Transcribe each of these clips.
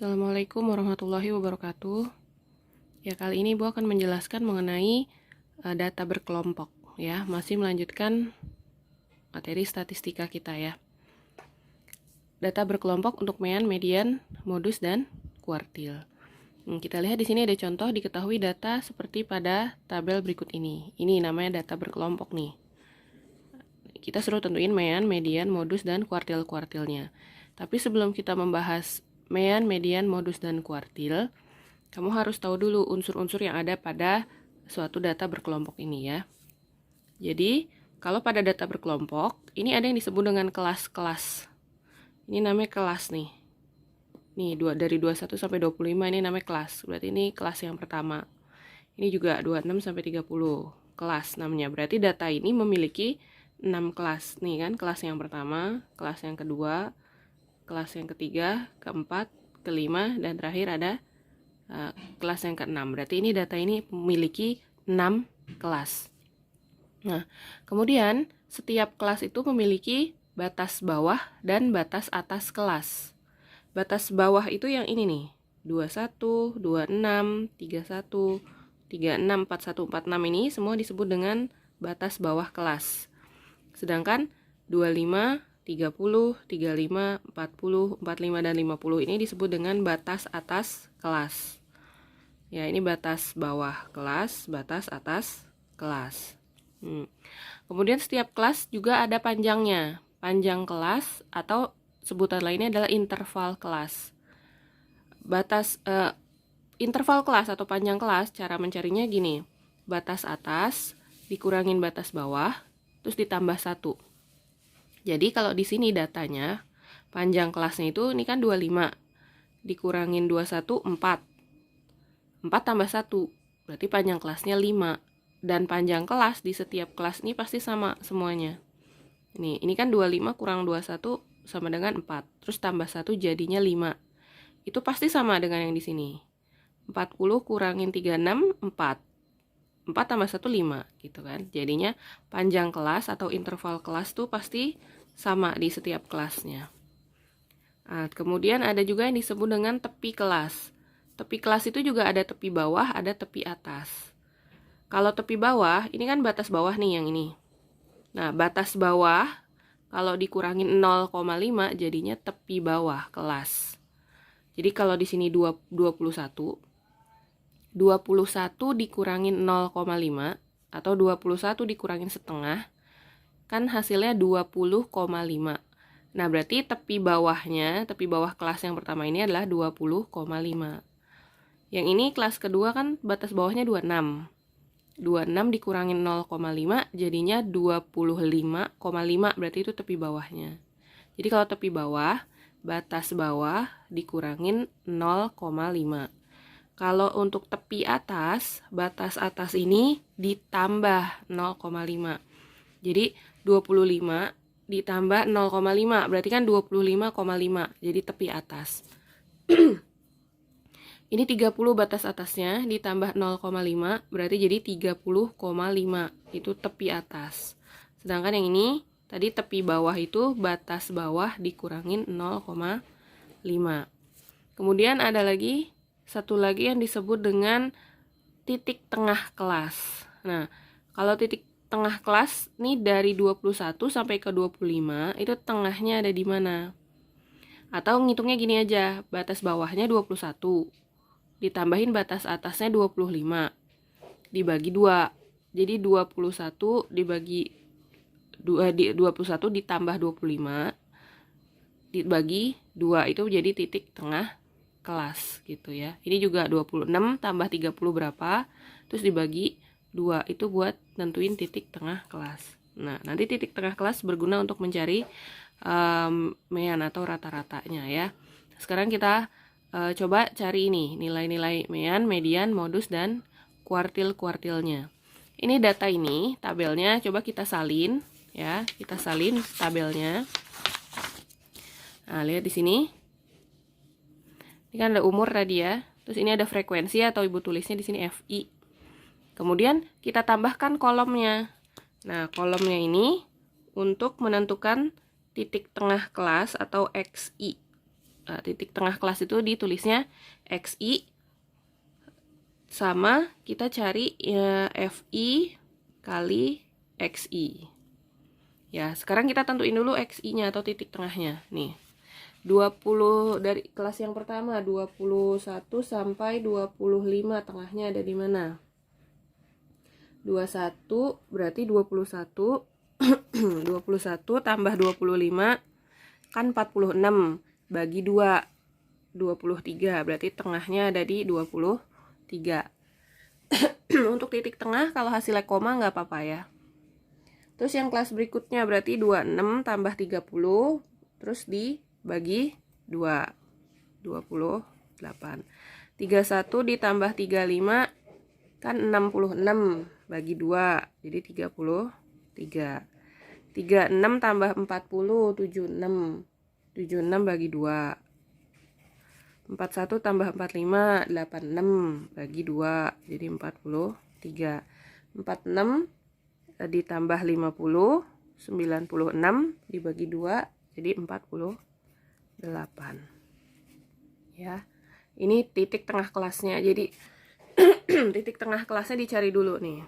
Assalamualaikum warahmatullahi wabarakatuh. Ya, kali ini Ibu akan menjelaskan mengenai data berkelompok ya, masih melanjutkan materi statistika kita ya. Data berkelompok untuk mean, median, modus dan kuartil. Kita lihat di sini ada contoh diketahui data seperti pada tabel berikut ini. Ini namanya data berkelompok nih. Kita suruh tentuin mean, median, modus dan kuartil-kuartilnya. Tapi sebelum kita membahas mean, median, modus dan kuartil, kamu harus tahu dulu unsur-unsur yang ada pada suatu data berkelompok ini ya. Jadi, kalau pada data berkelompok, ini ada yang disebut dengan kelas-kelas. Ini namanya kelas nih. Nih, dari 21 sampai 25 ini namanya kelas. Berarti ini kelas yang pertama. Ini juga 26 sampai 30 kelas namanya. Berarti data ini memiliki 6 kelas. Nih kan, kelas yang pertama, kelas yang kedua, kelas yang ketiga, keempat, kelima, dan terakhir ada kelas yang keenam. Berarti ini data ini memiliki 6 kelas. Nah, kemudian setiap kelas itu memiliki batas bawah dan batas atas kelas. Batas bawah itu yang ini nih, 21, 26, 31, 36, 41, 46 ini semua disebut dengan batas bawah kelas. Sedangkan 25, 30, 35, 40, 45, dan 50 ini disebut dengan batas atas kelas. Ya, ini batas bawah kelas, batas atas kelas. Kemudian setiap kelas juga ada panjangnya. Panjang kelas atau sebutan lainnya adalah interval kelas. Batas interval kelas atau panjang kelas, cara mencarinya gini. Batas atas dikurangin batas bawah, terus ditambah 1. Jadi kalau di sini datanya panjang kelasnya itu ini kan 25 dikurangin 21 4. 4 tambah 1 berarti panjang kelasnya 5. Dan panjang kelas di setiap kelas ini pasti sama semuanya. Ini kan 25 kurang 21 sama dengan 4. Terus tambah 1 jadinya 5. Itu pasti sama dengan yang di sini. 40 kurangin 36 4. 4 tambah 1 5 gitu kan. Jadinya panjang kelas atau interval kelas tuh pasti sama di setiap kelasnya. Nah, kemudian ada juga yang disebut dengan tepi kelas. Tepi kelas itu juga ada tepi bawah, ada tepi atas. Kalau tepi bawah, ini kan batas bawah nih yang ini. Nah, batas bawah kalau dikurangin 0,5 jadinya tepi bawah kelas. Jadi kalau di sini 21 dikurangin 0,5 atau 21 dikurangin setengah, kan hasilnya 20,5. Nah, berarti tepi bawahnya, tepi bawah kelas yang pertama ini adalah 20,5. Yang ini kelas kedua kan batas bawahnya 26. 26 dikurangin 0,5 jadinya 25,5, berarti itu tepi bawahnya. Jadi kalau tepi bawah, batas bawah dikurangin 0,5. Kalau untuk tepi atas, batas atas ini ditambah 0,5. Jadi 25 ditambah 0,5 berarti kan 25,5. Jadi tepi atas. Ini 30 batas atasnya ditambah 0,5 berarti jadi 30,5. Itu tepi atas. Sedangkan yang ini tadi tepi bawah itu batas bawah dikurangin 0,5. Kemudian ada lagi satu lagi yang disebut dengan titik tengah kelas. Nah, kalau titik tengah kelas nih dari 21 sampai ke 25 itu tengahnya ada di mana? Atau ngitungnya gini aja, batas bawahnya 21 ditambahin batas atasnya 25 dibagi 2. Jadi 21 dibagi 21 ditambah 25 dibagi 2 itu jadi titik tengah kelas gitu ya. Ini juga 26 tambah 30 berapa? Terus dibagi 2 itu buat nentuin titik tengah kelas. Nah, nanti titik tengah kelas berguna untuk mencari mean atau rata-ratanya ya. Sekarang kita coba cari ini nilai-nilai mean, median, modus, dan kuartil-kuartilnya. Ini data ini, tabelnya coba kita salin ya, kita salin tabelnya. Nah, lihat di sini. Ini kan ada umur tadi ya. Terus ini ada frekuensi atau ibu tulisnya di sini FI. Kemudian kita tambahkan kolomnya. Nah, kolomnya ini untuk menentukan titik tengah kelas atau XI. titik tengah kelas itu ditulisnya XI, sama kita cari FI kali XI. Ya, sekarang kita tentuin dulu XI-nya atau titik tengahnya. Nih, 20 dari kelas yang pertama, 21 sampai 25, tengahnya ada di mana? 21 berarti 21 21 tambah 25 kan 46, bagi 2 23, berarti tengahnya ada di 23. Untuk titik tengah kalau hasilnya koma nggak apa-apa ya. Terus yang kelas berikutnya berarti 26 tambah 30, terus dibagi 2, 28. 31 ditambah 35 kan 66, bagi 2, jadi 33. 36 tambah 40, 76. 76 bagi 2. 41 tambah 45, 86, bagi 2, jadi 43. 46 ditambah 50, 96, dibagi 2, jadi 48. Ya, ini titik tengah kelasnya. Jadi titik tengah kelasnya dicari dulu nih.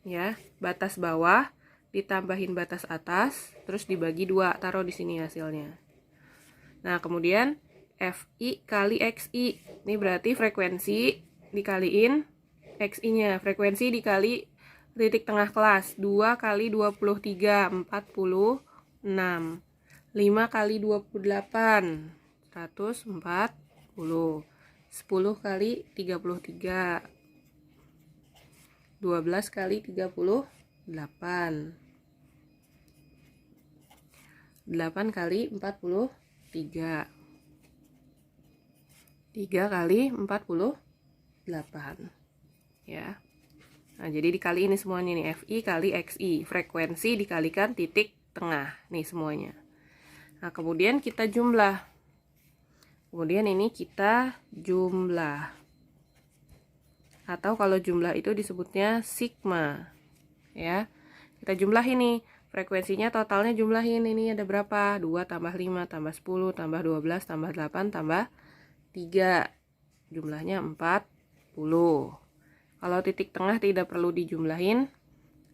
Ya, batas bawah ditambahin batas atas, terus dibagi 2, taruh di sini hasilnya. Nah, kemudian FI kali XI. Ini berarti frekuensi dikaliin XI-nya. Frekuensi dikali titik tengah kelas. 2 kali 23, 46. 5 kali 28, 140. 10 kali 33. 12 kali 38. 8 kali 43. 3 kali 48. Ya. Nah, jadi dikali ini semuanya nih, FI kali XI. Frekuensi dikalikan titik tengah. Nih semuanya. Nah, kemudian kita jumlah. Kemudian ini kita jumlah. Atau kalau jumlah itu disebutnya sigma. Ya. Kita jumlah ini. Frekuensinya totalnya jumlahin, ini ada berapa? 2 tambah 5 tambah 10 tambah 12 tambah 8 tambah 3. Jumlahnya 40. Kalau titik tengah tidak perlu dijumlahin.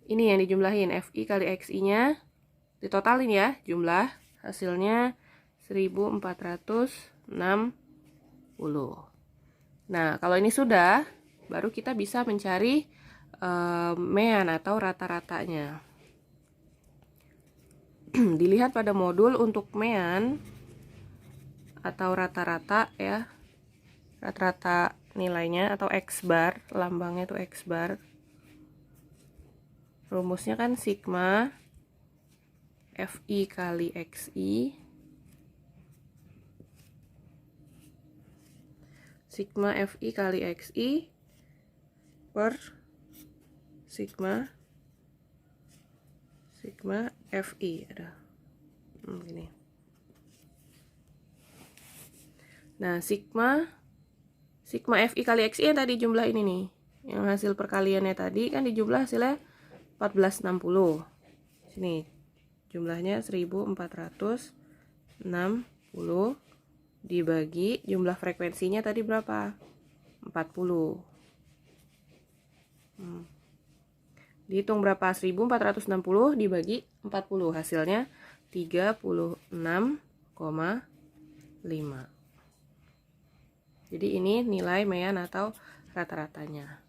Ini yang dijumlahin, FI kali XI-nya. Ditotalin ya, jumlah hasilnya 1460. Nah, kalau ini sudah, baru kita bisa mencari mean atau rata-ratanya. Dilihat pada modul untuk mean atau rata-rata ya. Rata-rata nilainya atau X bar, lambangnya itu X bar. Rumusnya kan sigma FI kali XI. Sigma FI kali XI per sigma FI ada gini. Nah, sigma FI kali XI yang tadi jumlah ini nih. Yang hasil perkaliannya tadi kan dijumlah hasilnya 1460. Sini jumlahnya 1460 dibagi jumlah frekuensinya tadi berapa? 40. Dihitung berapa? 1460 dibagi 40, hasilnya 36,5. Jadi ini nilai mean atau rata-ratanya.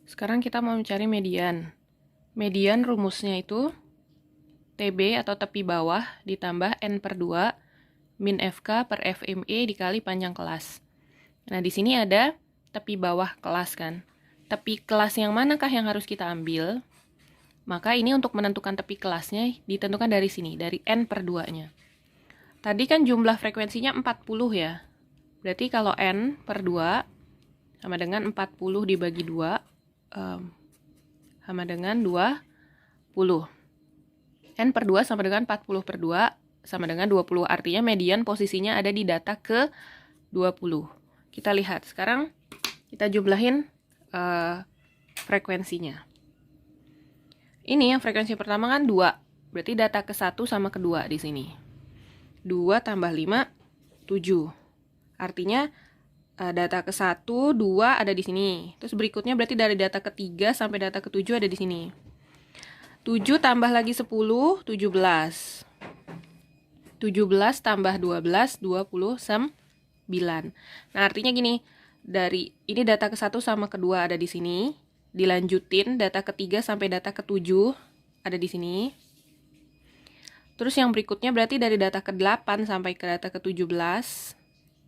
Sekarang kita mau mencari median. Median rumusnya itu TB atau tepi bawah ditambah N per 2 min FK per FME dikali panjang kelas. Nah, di sini ada tepi bawah kelas kan. Tepi kelas yang manakah yang harus kita ambil? Maka ini untuk menentukan tepi kelasnya ditentukan dari sini, dari N per 2-nya. Tadi kan jumlah frekuensinya 40 ya. Berarti kalau N per 2 sama dengan 40 dibagi 2 sama dengan 20. N per 2 sama dengan 40 per 2 sama dengan 20. Artinya median posisinya ada di data ke 20. Kita lihat. Sekarang kita jumlahin frekuensinya. Ini yang frekuensi pertama kan 2. Berarti data ke 1 sama ke 2 di sini. 2 tambah 5, 7. Artinya data ke-1, 2 ada di sini. Terus berikutnya berarti dari data ke-3 sampai data ke-7 ada di sini. 7 tambah lagi 10, 17. 17 tambah 12, 29. Nah, artinya gini, dari ini data ke-1 sama ke-2 ada di sini. Dilanjutin data ke-3 sampai data ke-7 ada di sini. Terus yang berikutnya berarti dari data ke-8 sampai ke data ke-17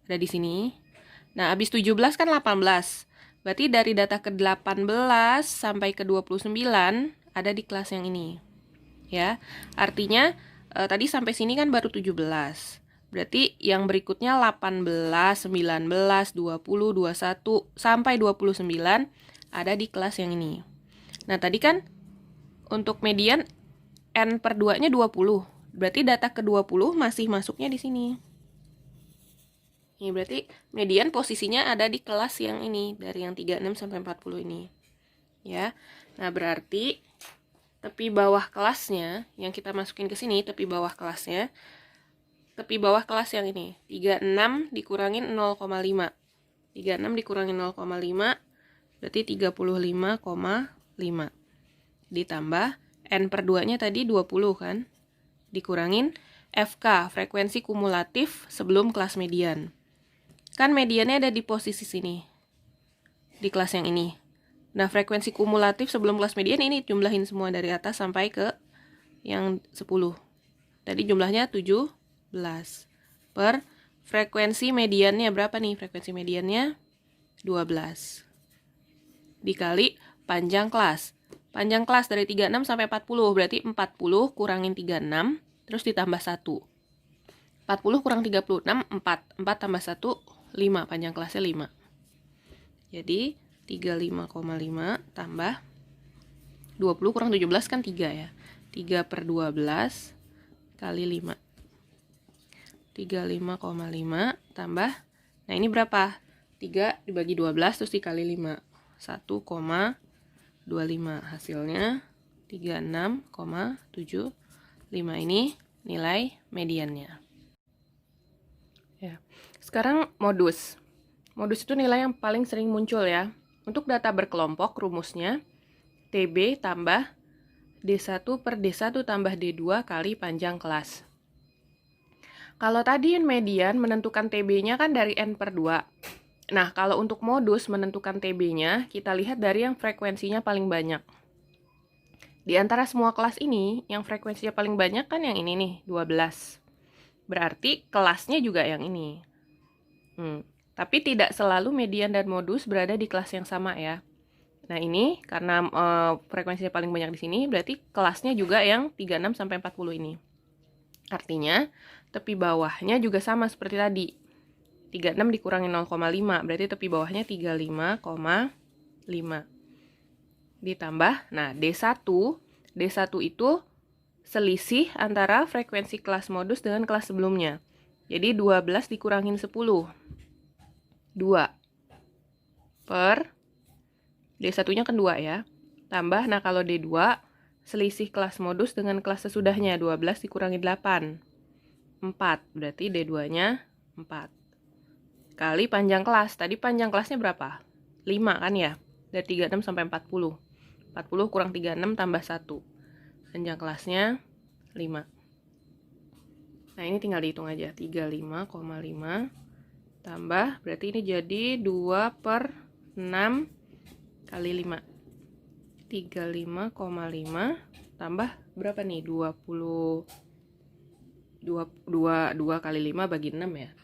ada di sini. Nah, habis 17 kan 18. Berarti dari data ke-18 sampai ke-29 ada di kelas yang ini. Ya. Artinya tadi sampai sini kan baru 17. Berarti yang berikutnya 18, 19, 20, 21 sampai 29 ada di kelas yang ini. Nah, tadi kan untuk median N per 2-nya 20. Berarti data ke-20 masih masuknya di sini. Ini berarti median posisinya ada di kelas yang ini, dari yang 36 sampai 40 ini. Ya. Nah, berarti tepi bawah kelasnya yang kita masukin ke sini, tepi bawah kelasnya, tepi bawah kelas yang ini, 36 dikurangin 0,5. 36 dikurangin 0,5 berarti 35,5. Ditambah N per 2-nya tadi 20 kan? Dikurangin FK, frekuensi kumulatif sebelum kelas median. Kan mediannya ada di posisi sini, di kelas yang ini. Nah, frekuensi kumulatif sebelum kelas median ini jumlahin semua dari atas sampai ke yang 10. Tadi jumlahnya 17. Per frekuensi mediannya berapa nih? Frekuensi mediannya 12. Dikali panjang kelas. Panjang kelas dari 36 sampai 40, berarti 40 kurangin 36, terus ditambah 1. 40 kurang 36, 4. 4 tambah 1, 5. Panjang kelasnya 5. Jadi, 35,5 tambah 20 kurang 17 kan 3 ya. 3 per 12 kali 5. 35,5 tambah, nah ini berapa? 3 dibagi 12 terus dikali 5. 1,25. Hasilnya 36,75. Ini nilai mediannya. Ya. Sekarang modus. Modus itu nilai yang paling sering muncul ya. Untuk data berkelompok, rumusnya TB tambah D1 per D1 tambah D2 kali panjang kelas. Kalau tadi median menentukan TB-nya kan dari N per 2. Nah, kalau untuk modus menentukan TB-nya, kita lihat dari yang frekuensinya paling banyak. Di antara semua kelas ini, yang frekuensinya paling banyak kan yang ini nih, 12. Berarti kelasnya juga yang ini. Tapi tidak selalu median dan modus berada di kelas yang sama ya. Nah, ini karena frekuensinya paling banyak di sini, berarti kelasnya juga yang 36 sampai 40 ini. Artinya, tepi bawahnya juga sama seperti tadi. 36 dikurangi 0,5, berarti tepi bawahnya 35,5. Ditambah, nah D1 itu selisih antara frekuensi kelas modus dengan kelas sebelumnya. Jadi 12 dikurangin 10. 2. Per D1-nya kan 2 ya. Tambah, nah kalau D2, selisih kelas modus dengan kelas sesudahnya. 12 dikurangi 8. 4. Berarti D2-nya 4. Kali panjang kelas. Tadi panjang kelasnya berapa? 5 kan ya? Dari 36 sampai 40. 40 kurang 36 tambah 1. Panjang kelasnya 5. Nah, ini tinggal dihitung aja. 35,5 tambah, berarti ini jadi 2 per 6 kali 5. 35,5 tambah berapa nih? 2 kali 5 bagi 6 ya.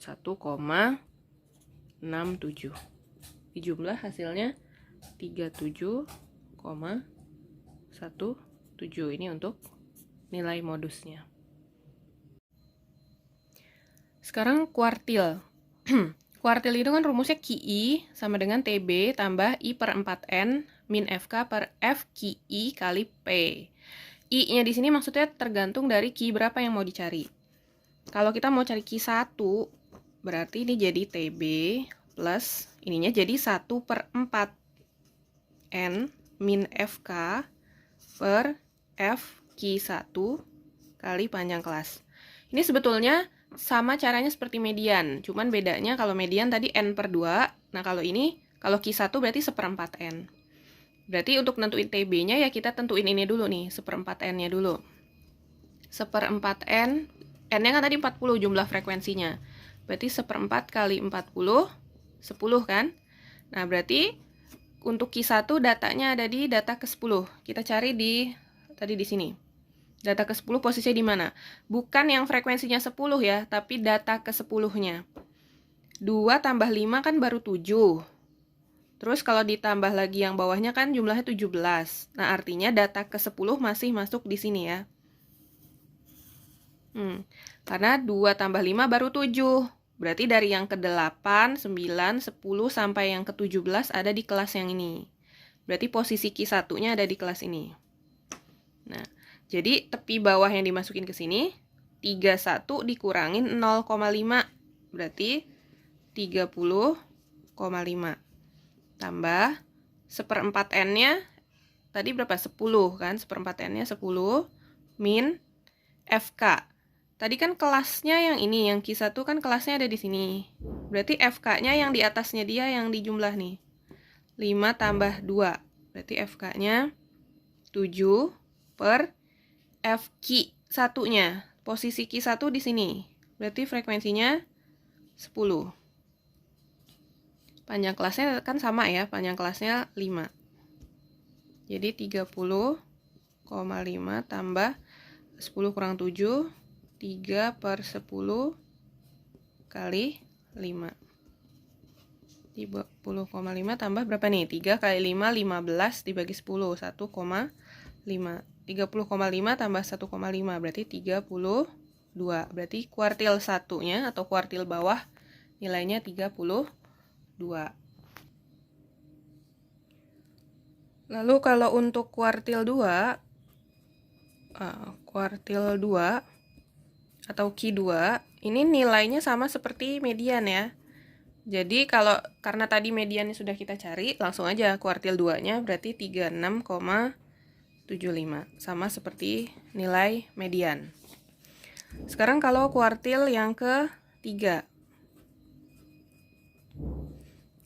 1,67. Dijumlah hasilnya 37,17. Ini untuk nilai modusnya. Sekarang kuartil. Kuartil itu kan rumusnya QI sama dengan TB tambah I per 4N min FK per FQI kali P. I-nya di sini maksudnya tergantung dari QI berapa yang mau dicari. Kalau kita mau cari QI 1, berarti ini jadi TB plus ininya jadi 1 per 4N min FK per FQ1 kali panjang kelas. Ini sebetulnya sama caranya seperti median, cuman bedanya kalau median tadi N per 2, nah kalau ini, kalau Q1 berarti 1/4 N. Berarti untuk nentuin TB-nya ya kita tentuin ini dulu nih, 1/4 N-nya dulu. 1/4 N, N-nya kan tadi 40 jumlah frekuensinya. Berarti 1/4 kali 40, 10 kan? Nah berarti untuk Q1 datanya ada di data ke-10. Kita cari tadi di sini. Data ke-10 posisinya di mana? Bukan yang frekuensinya 10 ya, tapi data ke-10-nya. 2 tambah 5 kan baru 7. Terus kalau ditambah lagi yang bawahnya kan jumlahnya 17. Nah, artinya data ke-10 masih masuk di sini ya. Karena 2 tambah 5 baru 7. Berarti dari yang ke-8, 9, 10 sampai yang ke-17 ada di kelas yang ini. Berarti posisi Q1-nya ada di kelas ini. Nah, jadi tepi bawah yang dimasukin ke sini, 31 dikurangin 0,5. Berarti 30,5. Tambah 1/4 N-nya, tadi berapa? 10 kan? 1/4 N-nya 10, min FK. Tadi kan kelasnya yang ini, yang Q1 kan kelasnya ada di sini. Berarti FK-nya yang di atasnya dia yang dijumlah nih. 5 tambah 2. Berarti FK-nya 7 per FQ1-nya. Posisi Q1 di sini. Berarti frekuensinya 10. Panjang kelasnya kan sama ya, panjang kelasnya 5. Jadi 30,5 tambah 10 kurang 7, 3 per 10 kali 5. 30,5 tambah berapa nih? 3 kali 5, 15 dibagi 10, 1,5. 30,5 tambah 1,5 berarti 32. Berarti kuartil satunya atau kuartil bawah nilainya 32. Lalu kalau untuk kuartil 2 atau Q2 ini nilainya sama seperti median ya. Jadi karena tadi mediannya sudah kita cari, langsung aja kuartil 2-nya berarti 36,75. Sama seperti nilai median. Sekarang kalau kuartil yang ke-3.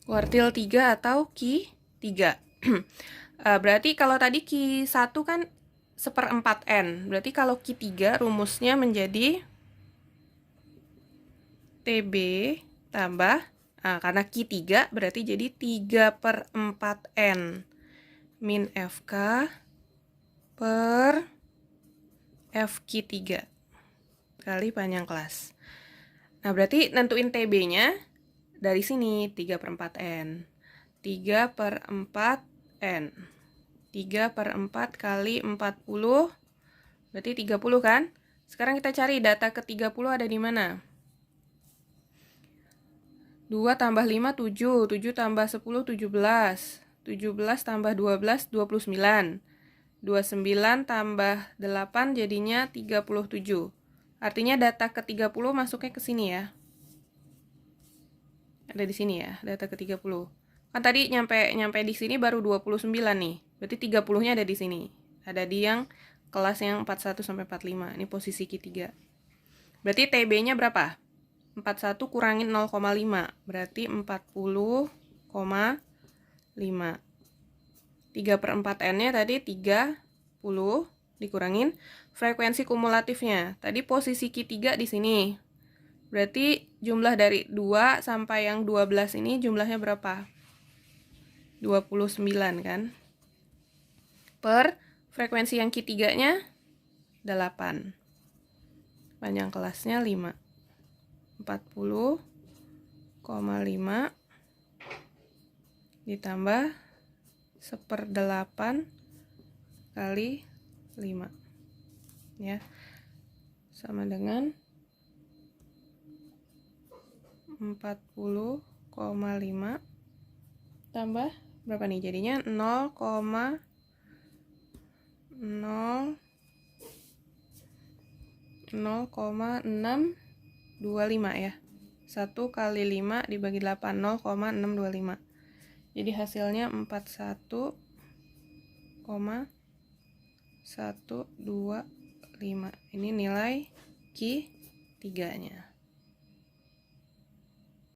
Kuartil 3 atau Q3. Berarti kalau tadi Q1 kan 1/4 N. Berarti kalau Q3 rumusnya menjadi TB tambah, karena Q3 berarti jadi 3/4 N min FK per FQ3 kali panjang kelas. Nah, berarti nentuin TB-nya dari sini 3/4 N. 3/4 N. 3/4 kali 40 berarti 30 kan? Sekarang kita cari data ke-30 ada di mana? 2 tambah 5, 7. 7 tambah 10, 17. 17 tambah 12, 29. 29 tambah 8 jadinya 37. Artinya data ke-30 masuknya ke sini ya. Ada di sini ya, data ke-30. Kan tadi nyampe di sini baru 29 nih. Berarti 30-nya ada di sini. Ada di yang kelas yang 41 sampai 45. Ini posisi Q3. Berarti TB-nya berapa? 41 kurangin 0,5. Berarti 40,5. 3/4 N-nya tadi 30 dikurangin frekuensi kumulatifnya. Tadi posisi Q3 di sini. Berarti jumlah dari 2 sampai yang 12 ini jumlahnya berapa? 29 kan? Per frekuensi yang Q3-nya 8. Panjang kelasnya 5. 40,5 ditambah 1/8 kali 5 ya, sama dengan 40,5 tambah berapa nih jadinya 0,625 ya. 1 kali 5 dibagi 8, 0,625. Jadi hasilnya 41,125. Ini nilai Q3. 3-nya.